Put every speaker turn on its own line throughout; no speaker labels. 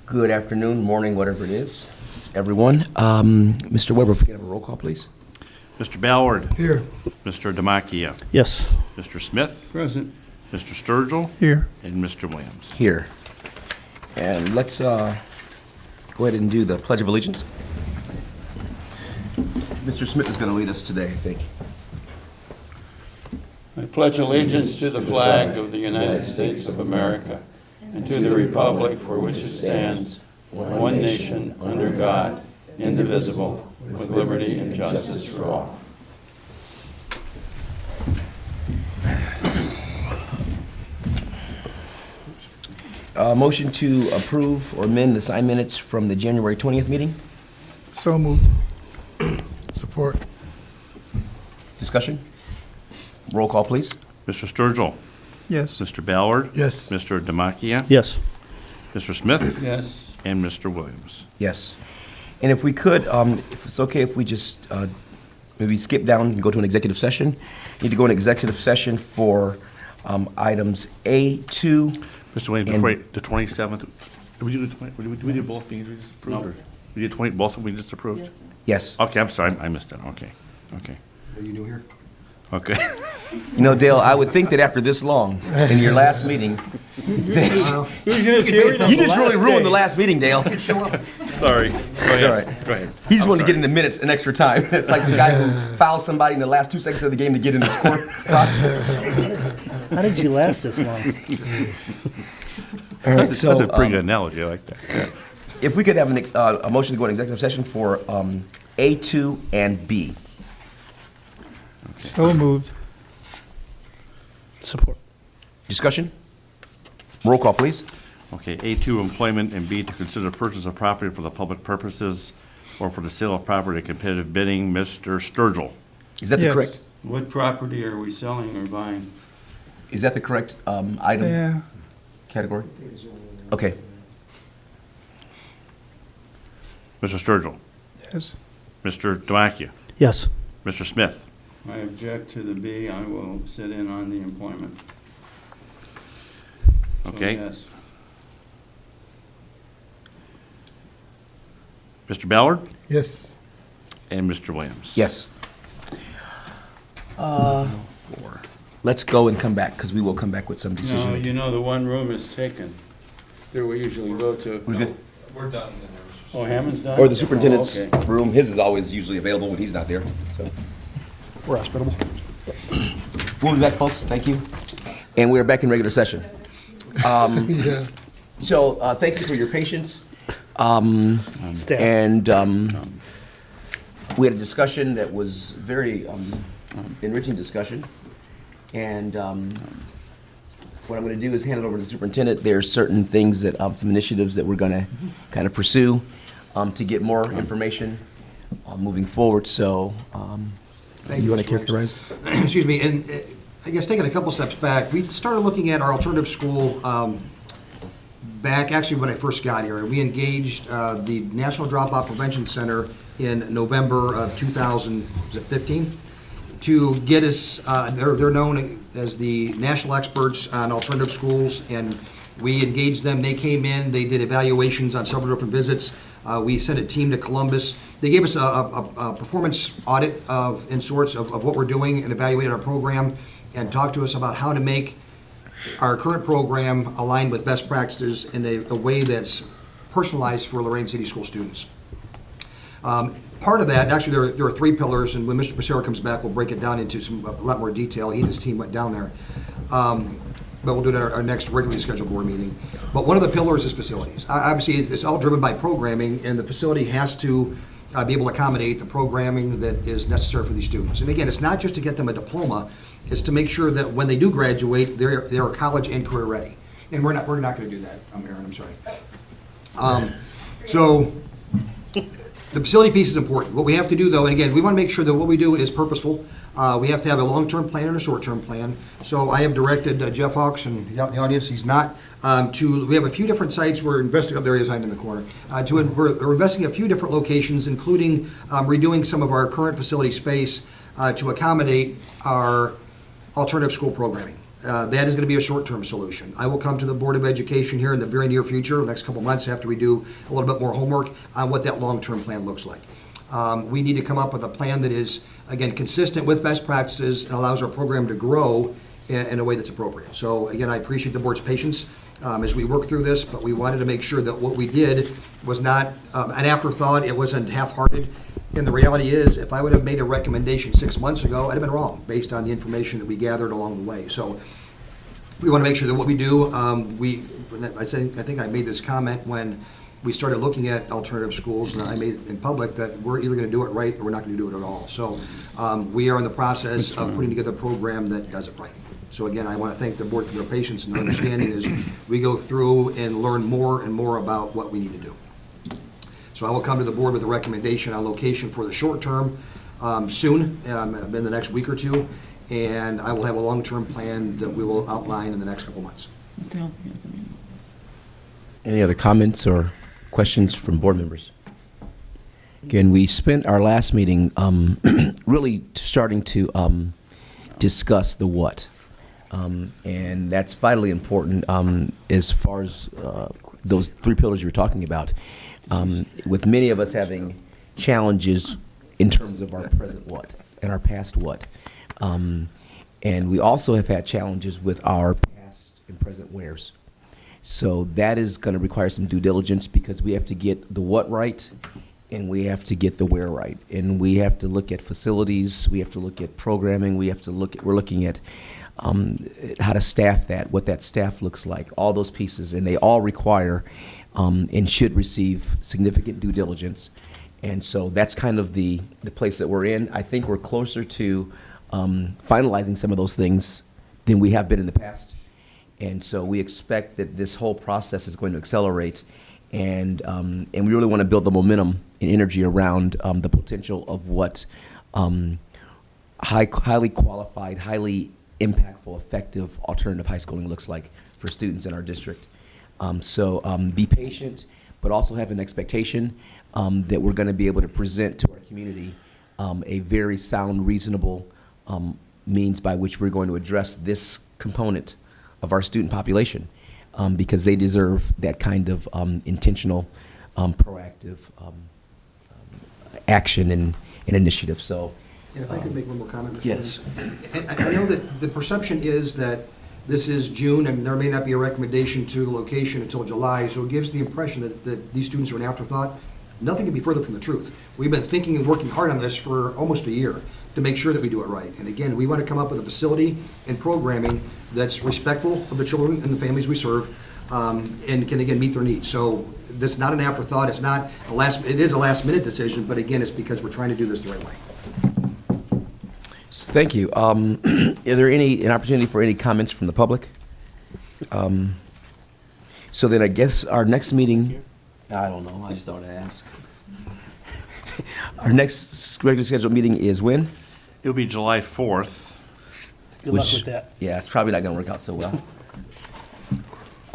Good afternoon, morning, whatever it is, everyone. Mr. Weber, if we could have a roll call, please.
Mr. Ballard.
Here.
Mr. Demakia.
Yes.
Mr. Smith.
Present.
Mr. Sturgill.
Here.
And Mr. Williams.
Here. And let's go ahead and do the Pledge of Allegiance. Mr. Smith is going to lead us today, I think.
I pledge allegiance to the flag of the United States of America and to the republic for which it stands, one nation, under God, indivisible, with liberty and justice for all.
Motion to approve or amend the signed minutes from the January 20th meeting.
So moved.
Support.
Discussion? Roll call, please.
Mr. Sturgill.
Yes.
Mr. Ballard.
Yes.
Mr. Demakia.
Yes.
Mr. Smith.
Yes.
And Mr. Williams.
Yes. And if we could, if it's okay if we just maybe skip down and go to an executive session. Need to go in executive session for items A2.
Mr. Williams,
And-
before the 27th, did we do both things we just approved?
No.
or- We did both of them we just approved?
Yes.
Okay, I'm sorry, I missed it. Okay.
What are you doing here?
Okay.
You know, Dale, I would think that after this long, in your last meeting, you just really ruined the last meeting, Dale.
Sorry. Go ahead.
all right.
Go ahead.
He just
I'm
wanted to get
sorry.
in the minutes an extra time. It's like the guy who fouls somebody in the last 2 seconds of the game to get in the score box.
How did you last this long?
All right,
That's a pretty good analogy, I like that. Yeah.
if we could have a motion to go in executive session for A2 and B.
So moved. Support.
Discussion? Roll call, please.
Okay, A2, employment, and B, to consider purchase of property for the public purposes or for the sale of property at competitive bidding. Mr. Sturgill.
Is that the
Yes.
correct?
What property are we selling or buying?
Is that the correct item
Yeah.
category? Okay.
Mr. Sturgill.
Yes.
Mr. Demakia.
Yes.
Mr. Smith.
I object to the B. I will sit in on the employment. So,
Okay.
yes.
Mr. Ballard
Yes.
and Mr. Williams.
Yes. Let's go and come back, because we will come back with some decision
No,
making.
you know, the one room is taken. There we usually go to.
We good?
We're done.
Oh, Hammond's done?
Or the superintendent's
Oh, okay.
room, his is always usually available when he's not there, so.
We're hospitable.
We'll be back, folks, thank you. And we are back in regular session.
Yeah.
So, thank you for your patience.
Staff.
And we had a discussion that was very enriching discussion. And what I'm going to do is hand it over to the superintendent. There's certain things that, some initiatives that we're going to kind of pursue to get more information moving forward. So,
Thank
you want
Mr.
to characterize?
Williams. Excuse me, and I guess taking a couple steps back, we started looking at our alternative school back actually when I first got here. We engaged the National Dropout Prevention Center in November of 2015 to get us, they're known as the national experts on alternative schools, and we engaged them. They came in, they did evaluations on several different visits. We sent a team to Columbus. They gave us a performance audit in sorts of what we're doing and evaluated our program and talked to us about how to make our current program aligned with best practices in a way that's personalized for Lorain City School students. Part of that, actually there are three pillars, and when Mr. Passero comes back, we'll break it down into a lot more detail. He and his team went down there. But we'll do it at our next regularly scheduled board meeting. But one of the pillars is facilities. Obviously, it's all driven by programming, and the facility has to be able to accommodate the programming that is necessary for these students. And again, it's not just to get them a diploma, it's to make sure that when they do graduate, they're college and career ready. And we're not going to do that, Aaron, I'm sorry. So the facility piece is important. What we have to do, though, and again, we want to make sure that what we do is purposeful. We have to have a long-term plan and a short-term plan. So I have directed Jeff Hawks, and the audience, he's not, we have a few different sites we're investigating, there he is, in the corner. We're investing in a few different locations, including redoing some of our current facility space to accommodate our alternative school programming. that is going to be a short-term solution. I will come to the Board of Education here in the very near future, next couple months, after we do a little bit more homework on what that long-term plan looks like. We need to come up with a plan that is, again, consistent with best practices and allows our program to grow in a way that's appropriate. So again, I appreciate the board's patience as we work through this, but we wanted to make sure that what we did was not an afterthought, it wasn't half-hearted. And the reality is, if I would have made a recommendation 6 months ago, I'd have been wrong, based on the information that we gathered along the way. So we want to make sure that what we do, I think I made this comment when we started looking at alternative schools, and I made it in public that we're either going to do it right or we're not going to do it at all. So we are in the process of putting together a program that does it right. So again, I want to thank the board for their patience and understanding as we go through and learn more and more about what we need to do. So I will come to the board with a recommendation on location for the short term soon, in the next week or two, and I will have a long-term plan that we will outline in the next couple months.
Any other comments or questions from board members? Again, we spent our last meeting really starting to discuss the what. And that's vitally important as far as those three pillars you were talking about. With many of us having challenges in terms of our present what and our past what. And we also have had challenges with our past and present wheres. So that is going to require some due diligence because we have to get the what right and we have to get the where right. And we have to look at facilities, we have to look at programming, we're looking at how to staff that, what that staff looks like, all those pieces, and they all require and should receive significant due diligence. And so that's kind of the place that we're in. I think we're closer to finalizing some of those things than we have been in the past. And so we expect that this whole process is going to accelerate, and we really want to build the momentum and energy around the potential of what highly qualified, highly impactful, effective alternative high schooling looks like for students in our district. So be patient, but also have an expectation that we're going to be able to present to our community a very sound, reasonable means by which we're going to address this component of our student population because they deserve that kind of intentional, proactive action and initiative. So.
And if I could make one more comment, Mr.
Yes.
And I know that the perception is that this is June and there may not be a recommendation to the location until July, so it gives the impression that these students are an afterthought. Nothing can be further from the truth. We've been thinking and working hard on this for almost a year to make sure that we do it right. And again, we want to come up with a facility and programming that's respectful of the children and the families we serve and can again meet their needs. So this is not an afterthought. It's not it is a last minute decision, but again, it's because we're trying to do this the right way.
Thank you. Is there an opportunity for any comments from the public? So then I guess our next meeting, I don't know, I just thought I'd ask. Our next regular scheduled meeting is when?
It'll be July 4th.
Good luck with that.
Yeah, it's probably not going to work out so well.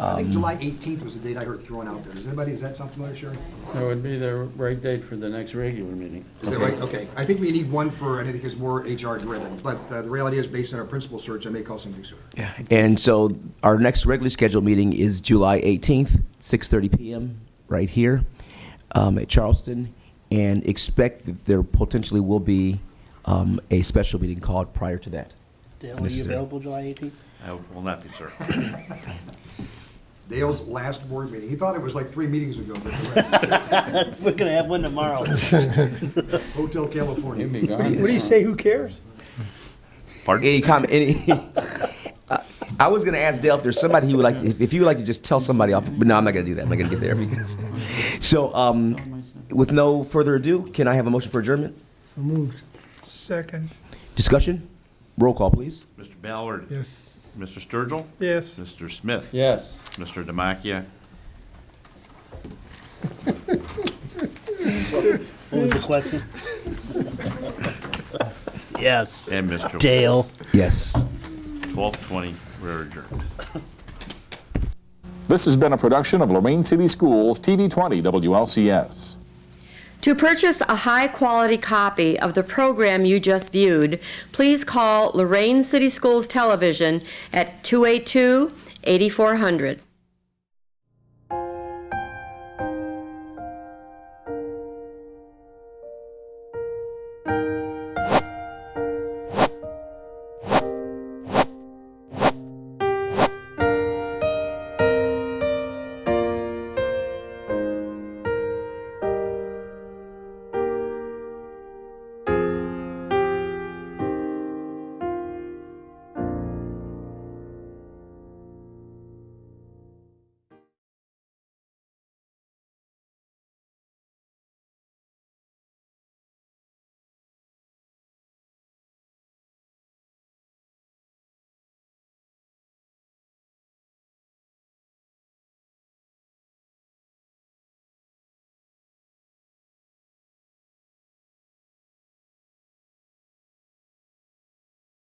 I think July 18th was the date I heard thrown out there. Is that something familiar, Sherry?
That would be the right date for the next regular meeting.
Is that right? Okay. I think we need one for, and I think it's more HR driven, but the reality is based on our principal search, I may call something sooner.
Yeah, and so our next regularly scheduled meeting is July 18th, 6:30 p.m. right here at Charleston, and expect that there potentially will be a special meeting called prior to that.
Dale, are you available July 18th?
I will not be, sir.
Dale's last board meeting. He thought it was like 3 meetings ago. But
We're going to have one tomorrow.
Hotel California.
You'd be gone.
What do you say, who cares?
Pardon?
Any comment? I was going to ask Dale if there's somebody he would like, if you would like to just tell somebody off, but no, I'm not going to do that. I'm not going to get there. Because, so, with no further ado, can I have a motion for adjournment?
So moved. Second.
Discussion? Roll call, please.
Mr. Ballard?
Yes.
Mr. Sturgill?
Yes.
Mr. Smith?
Yes.
Mr. Demakia?
What was the question? Yes.
And Mr.
Dale.
Yes.
12:20, we're adjourned.
This has been a production of Lorain City Schools TV 20 WLCS. To purchase a high-quality copy of the program you just viewed, please call Lorain City Schools Television at 282-8400.